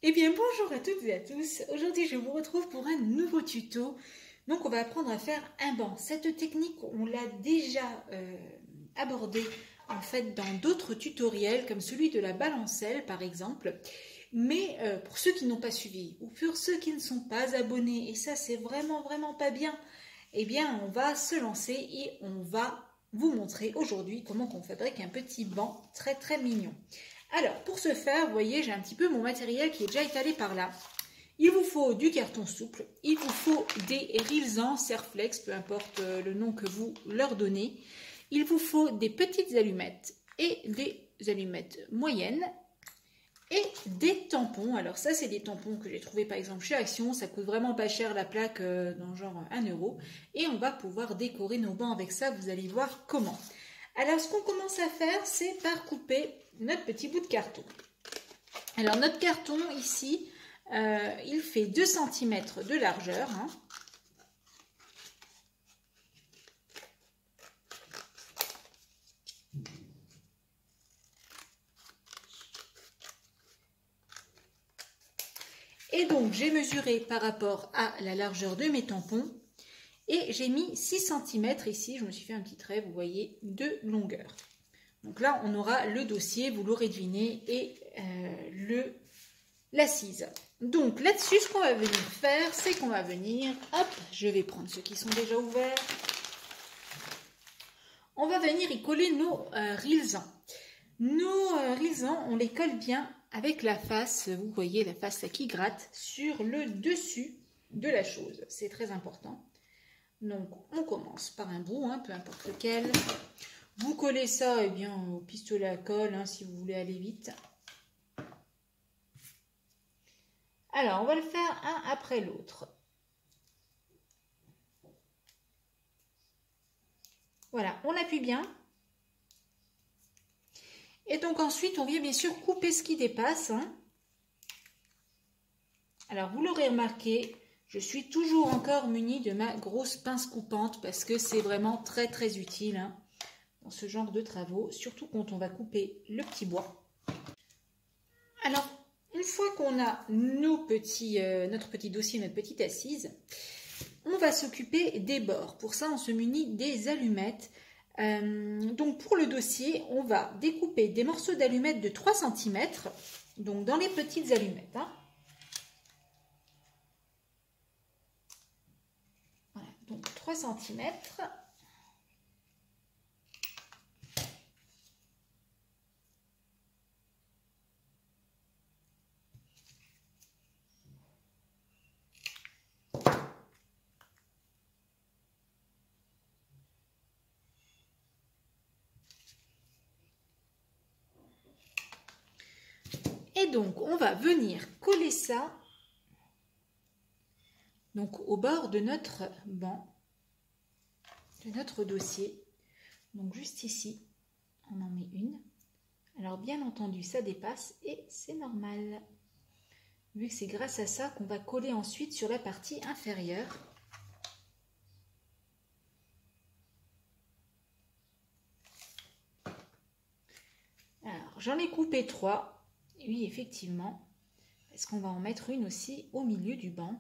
Eh bien bonjour à toutes et à tous, aujourd'hui je vous retrouve pour un nouveau tuto. Donc on va apprendre à faire un banc. Cette technique on l'a déjà abordée en fait dans d'autres tutoriels comme celui de la balancelle par exemple. Mais pour ceux qui n'ont pas suivi ou pour ceux qui ne sont pas abonnés, et ça c'est vraiment pas bien, eh bien on va se lancer et on va vous montrer aujourd'hui comment on fabrique un petit banc très mignon. Alors, pour ce faire, vous voyez, j'ai un petit peu mon matériel qui est déjà étalé par là. Il vous faut du carton souple, il vous faut des Rilsan, Serflex, peu importe le nom que vous leur donnez. Il vous faut des petites allumettes et des allumettes moyennes et des tampons. Alors ça, c'est des tampons que j'ai trouvé par exemple chez Action. Ça coûte vraiment pas cher la plaque, dans genre 1 €. Et on va pouvoir décorer nos bancs avec ça, vous allez voir comment. Alors, ce qu'on commence à faire, c'est par couper notre petit bout de carton. Alors, notre carton, ici, il fait 2 cm de largeur. Hein. Et donc, j'ai mesuré par rapport à la largeur de mes tampons. Et j'ai mis 6 cm ici, je me suis fait un petit trait, vous voyez, de longueur. Donc là, on aura le dossier, vous l'aurez deviné, et l'assise. Donc là-dessus, ce qu'on va venir faire, c'est qu'on va venir, hop, je vais prendre ceux qui sont déjà ouverts. On va venir y coller nos Rilsan. Nos Rilsan, on les colle bien avec la face, vous voyez la face là, qui gratte, sur le dessus de la chose. C'est très important. Donc, on commence par un bout, hein, peu importe lequel. Vous collez ça eh bien, au pistolet à colle, hein, si vous voulez aller vite. Alors, on va le faire un après l'autre. Voilà, on appuie bien. Et donc ensuite, on vient bien sûr couper ce qui dépasse. Hein. Alors, vous l'aurez remarqué, je suis toujours encore munie de ma grosse pince coupante parce que c'est vraiment très utile hein, dans ce genre de travaux, surtout quand on va couper le petit bois. Alors, une fois qu'on a notre petit dossier, notre petite assise, on va s'occuper des bords. Pour ça, on se munit des allumettes. Donc, pour le dossier, on va découper des morceaux d'allumettes de 3 cm, donc dans les petites allumettes. Hein. Voilà, donc 3 cm. Et donc, on va venir coller ça donc, au bord de notre banc, de notre dossier. Donc, juste ici, on en met une. Alors, bien entendu, ça dépasse et c'est normal. Vu que c'est grâce à ça qu'on va coller ensuite sur la partie inférieure. Alors, j'en ai coupé 3. Oui, effectivement, parce qu'on va en mettre une aussi au milieu du banc.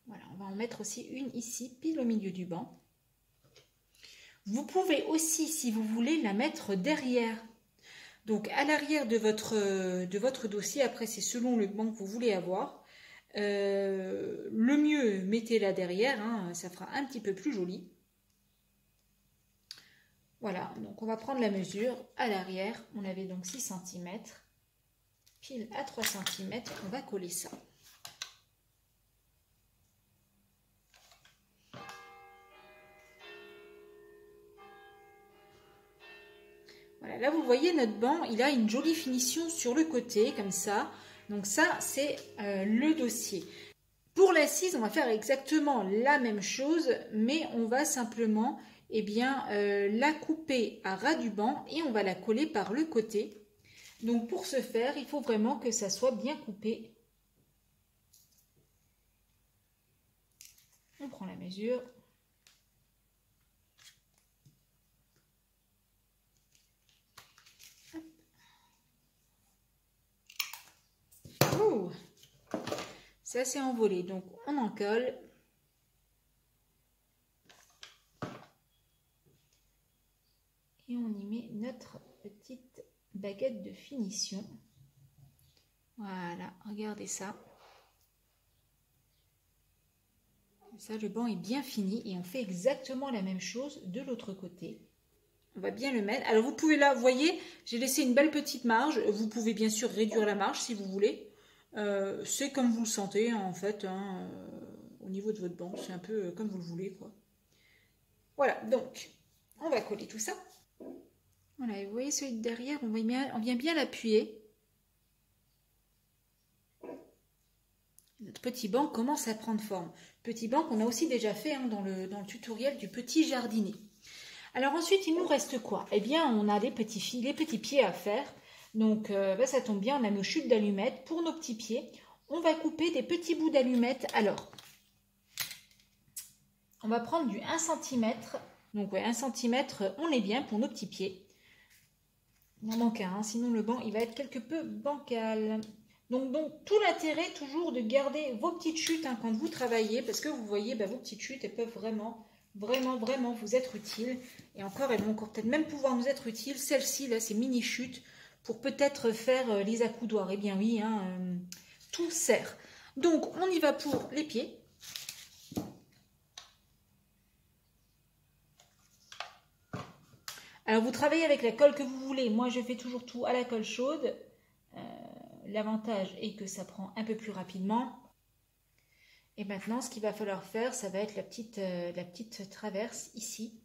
Voilà, on va en mettre aussi une ici, pile au milieu du banc. Vous pouvez aussi, si vous voulez, la mettre derrière. Donc, à l'arrière de votre dossier, après, c'est selon le banc que vous voulez avoir. Le mieux, mettez-la derrière, hein, ça fera un petit peu plus joli. Voilà, donc on va prendre la mesure. À l'arrière, on avait donc 6 cm. Pile à 3 cm, on va coller ça. Voilà, là vous voyez notre banc, il a une jolie finition sur le côté, comme ça. Donc ça, c'est le dossier. Pour l'assise, on va faire exactement la même chose, mais on va simplement eh bien, la couper à ras du banc et on va la coller par le côté. Donc pour ce faire, il faut vraiment que ça soit bien coupé. On prend la mesure. ça s'est envolé. Donc on en colle. Et on y met notre petite baguette de finition. Voilà, regardez ça. Ça, le banc est bien fini et on fait exactement la même chose de l'autre côté. On va bien le mettre. Alors vous pouvez là, vous voyez, j'ai laissé une belle petite marge. Vous pouvez bien sûr réduire la marge si vous voulez. C'est comme vous le sentez en fait, hein, au niveau de votre banc. C'est un peu comme vous le voulez, quoi. Voilà, donc on va coller tout ça. Voilà, et vous voyez celui de derrière, on vient bien l'appuyer. Notre petit banc commence à prendre forme. Petit banc qu'on a aussi déjà fait hein, dans le tutoriel du petit jardinier. Alors ensuite, il nous reste quoi? Eh bien, on a les petits pieds à faire. Donc, ça tombe bien, on a nos chutes d'allumettes. Pour nos petits pieds, on va couper des petits bouts d'allumettes. Alors, on va prendre du 1 cm. Donc, ouais, 1 cm, on est bien pour nos petits pieds. Il en manque un, sinon le banc, il va être quelque peu bancal. Donc tout l'intérêt toujours de garder vos petites chutes hein, quand vous travaillez, parce que vous voyez, vos petites chutes, elles peuvent vraiment vous être utiles. Et encore, elles vont encore peut-être même pouvoir nous être utiles. Celle-ci, là, ces mini-chutes, pour peut-être faire les accoudoirs. Eh bien oui, hein, tout sert. Donc, on y va pour les pieds. Alors, vous travaillez avec la colle que vous voulez. Moi, je fais toujours tout à la colle chaude. L'avantage est que ça prend un peu plus rapidement. Et maintenant, ce qu'il va falloir faire, ça va être la petite traverse ici.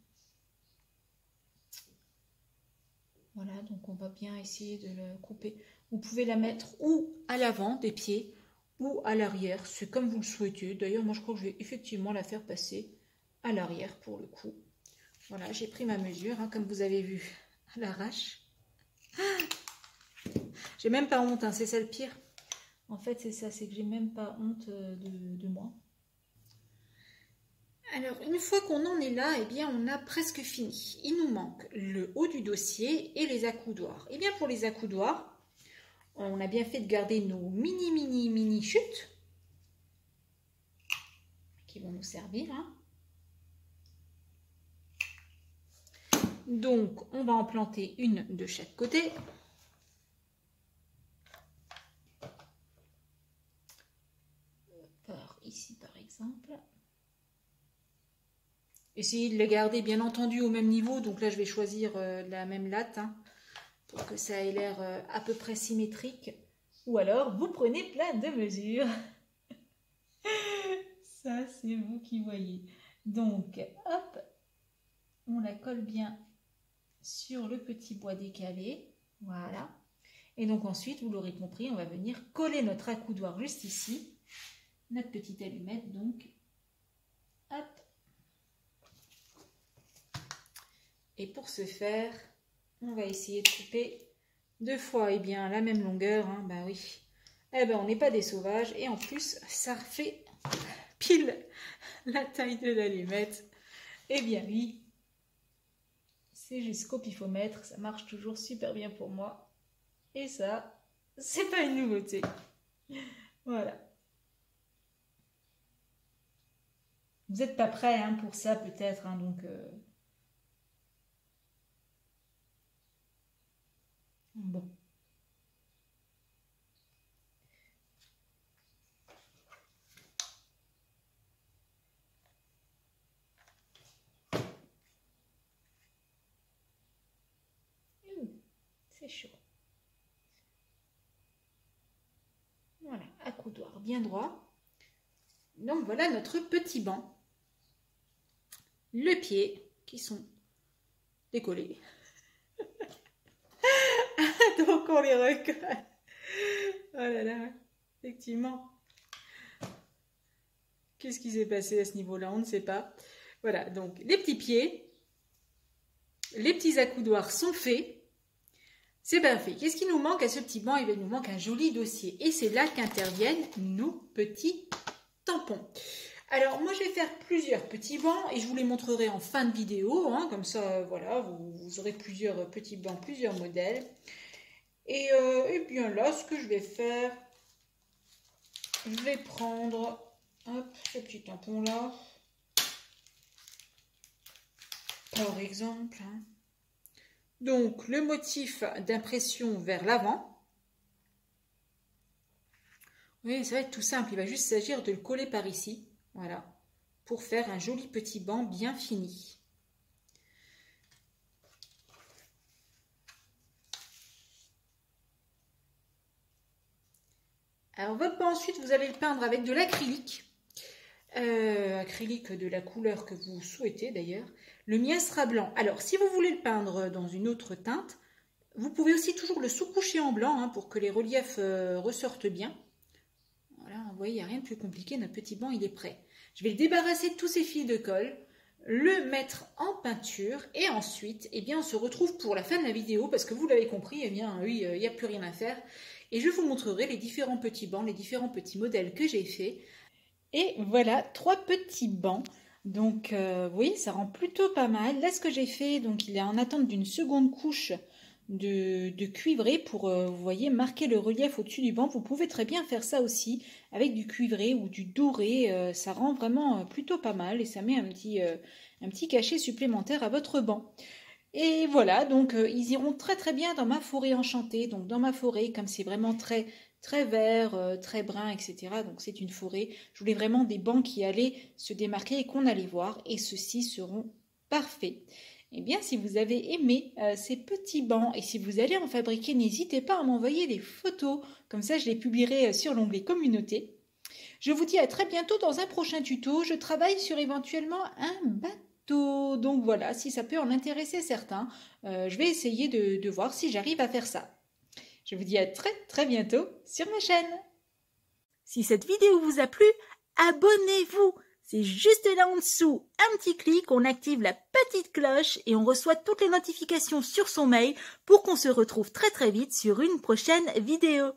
Voilà, donc on va bien essayer de le couper. Vous pouvez la mettre ou à l'avant des pieds ou à l'arrière. C'est comme vous le souhaitez. D'ailleurs, moi, je crois que je vais effectivement la faire passer à l'arrière pour le coup. Voilà, j'ai pris ma mesure, hein, comme vous avez vu, à l'arrache. J'ai même pas honte, hein, c'est ça le pire. En fait, c'est ça, c'est que j'ai même pas honte de moi. Alors, une fois qu'on en est là, eh bien, on a presque fini. Il nous manque le haut du dossier et les accoudoirs. Eh bien, pour les accoudoirs, on a bien fait de garder nos mini chutes qui vont nous servir. Hein. Donc, on va en planter une de chaque côté. Ici par exemple. Essayez de les garder bien entendu au même niveau. Donc là je vais choisir la même latte hein, pour que ça ait l'air à peu près symétrique. Ou alors vous prenez plein de mesures. Ça c'est vous qui voyez. Donc hop, on la colle bien sur le petit bois décalé. Voilà. Et donc ensuite, vous l'aurez compris, on va venir coller notre accoudoir juste ici. Notre petite allumette, donc, hop. Et pour ce faire, on va essayer de couper 2 fois bien, la même longueur. Hein, bah oui, eh ben, on n'est pas des sauvages. Et en plus, ça fait pile la taille de l'allumette. Eh bien oui, c'est jusqu'au pifomètre. Ça marche toujours super bien pour moi. Et ça, c'est pas une nouveauté. Voilà. Vous n'êtes pas prêts hein, pour ça peut-être, hein, donc bon. C'est chaud. Voilà, accoudoir bien droit. Donc voilà notre petit banc. Le pied qui sont décollés. Donc on les recolle. Oh là là, effectivement. Qu'est-ce qui s'est passé à ce niveau-là? On ne sait pas. Voilà, donc les petits pieds, les petits accoudoirs sont faits. C'est bien fait. Qu'est-ce qui nous manque à ce petit banc? Il nous manque un joli dossier. Et c'est là qu'interviennent nos petits tampons. Alors, moi, je vais faire plusieurs petits bancs et je vous les montrerai en fin de vidéo. Hein, comme ça, voilà, vous aurez plusieurs petits bancs, plusieurs modèles. Et bien là, ce que je vais faire, je vais prendre ce petit tampon là, par exemple. Donc, le motif d'impression vers l'avant. Oui, ça va être tout simple. Il va juste s'agir de le coller par ici. Voilà. Pour faire un joli petit banc bien fini. Alors, votre banc, ensuite, vous allez le peindre avec de l'acrylique. Acrylique de la couleur que vous souhaitez d'ailleurs. Le mien sera blanc. Alors, si vous voulez le peindre dans une autre teinte, vous pouvez aussi toujours le sous-coucher en blanc pour que les reliefs ressortent bien. Voilà, vous voyez, il n'y a rien de plus compliqué. Notre petit banc, il est prêt. Je vais le débarrasser de tous ces fils de colle, le mettre en peinture et ensuite, eh bien, on se retrouve pour la fin de la vidéo parce que vous l'avez compris, eh bien, oui, il n'y a plus rien à faire. Et je vous montrerai les différents petits bancs, les différents petits modèles que j'ai faits. Et voilà, 3 petits bancs. Donc, oui, ça rend plutôt pas mal. Là, ce que j'ai fait, donc il est en attente d'une seconde couche de cuivré pour, vous voyez, marquer le relief au-dessus du banc. Vous pouvez très bien faire ça aussi avec du cuivré ou du doré. Ça rend vraiment plutôt pas mal et ça met un petit cachet supplémentaire à votre banc. Et voilà, donc ils iront très très bien dans ma forêt enchantée. Donc dans ma forêt, comme c'est vraiment très vert, très brun, etc. Donc c'est une forêt. Je voulais vraiment des bancs qui allaient se démarquer et qu'on allait voir. Et ceux-ci seront parfaits. Eh bien, si vous avez aimé ces petits bancs et si vous allez en fabriquer, n'hésitez pas à m'envoyer des photos. Comme ça, je les publierai sur l'onglet communauté. Je vous dis à très bientôt dans un prochain tuto. Je travaille sur éventuellement un bateau. Donc voilà, si ça peut en intéresser certains, je vais essayer de voir si j'arrive à faire ça. Je vous dis à très très bientôt sur ma chaîne. Si cette vidéo vous a plu, abonnez-vous. C'est juste là en dessous, un petit clic, on active la petite cloche et on reçoit toutes les notifications sur son mail pour qu'on se retrouve très très vite sur une prochaine vidéo.